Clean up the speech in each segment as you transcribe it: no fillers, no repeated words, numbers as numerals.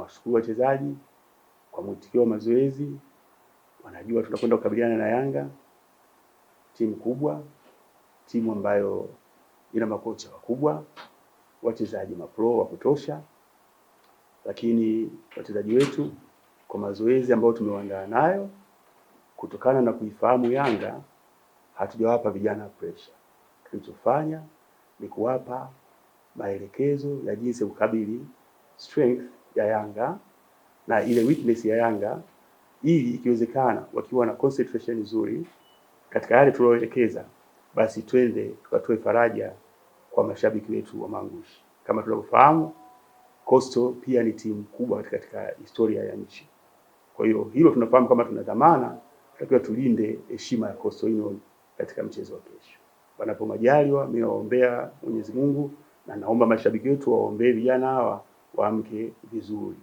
nawashukuru wachezaji kwa mwitikio wa mazoezi. Wanajua tunakwenda kukabiliana na Yanga, timu kubwa, timu ambayo ina makocha wakubwa, wachezaji mapro wa kutosha. Lakini wachezaji wetu kwa mazoezi ambayo tumewaandaa nayo, kutokana na kuifahamu Yanga, hatujawapa vijana pressure. Tulichofanya ni kuwapa maelekezo ya jinsi ya kukabili strength ya Yanga na ile weakness ya Yanga, ili ikiwezekana wakiwa na concentration nzuri katika yale tulioelekeza, basi twende tukatoe faraja kwa mashabiki wetu wa Mangushi. Kama tunavyofahamu, Coastal pia ni timu kubwa katika historia ya nchi. Kwa hiyo hilo tunafahamu kama tuna dhamana, tunatakiwa tulinde heshima ya Coastal Union katika mchezo wa kesho. Panapo majaliwa, mimi naombea Mwenyezi Mungu na naomba mashabiki wetu waombee vijana hawa waamke vizuri,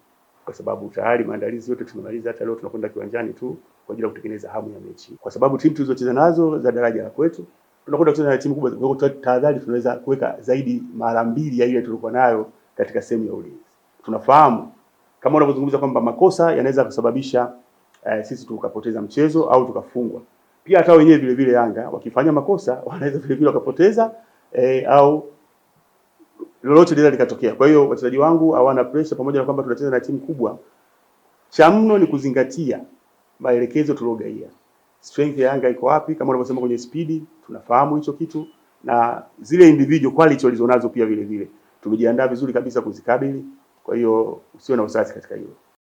kwa sababu tayari maandalizi yote tumemaliza. Hata leo tunakwenda kiwanjani tu kwa ajili ya kutengeneza hamu ya mechi, kwa sababu timu tulizocheza nazo za daraja la kwetu tunakwenda kucheza na timu kubwa. Kwa hiyo tahadhari tunaweza kuweka zaidi mara 2 ya ile tulikuwa nayo katika sehemu ya ulinzi. Tunafahamu kama unavyozungumza kwamba makosa yanaweza kusababisha sisi tukapoteza mchezo au tukafungwa. Pia hata wenyewe vile vile Yanga wakifanya makosa wanaweza vile vile wakapoteza au lolote linaweza likatokea. Kwa hiyo wachezaji wangu hawana pressure, pamoja na kwamba tunacheza na timu kubwa. Cha mno ni kuzingatia maelekezo tuliogaia. Strength ya Yanga iko wapi? Kama unavyosema kwenye speed, tunafahamu hicho kitu, na zile individual quality walizonazo pia vile vile tumejiandaa vizuri kabisa kuzikabili. Kwa hiyo usiwe na wasiwasi katika hilo.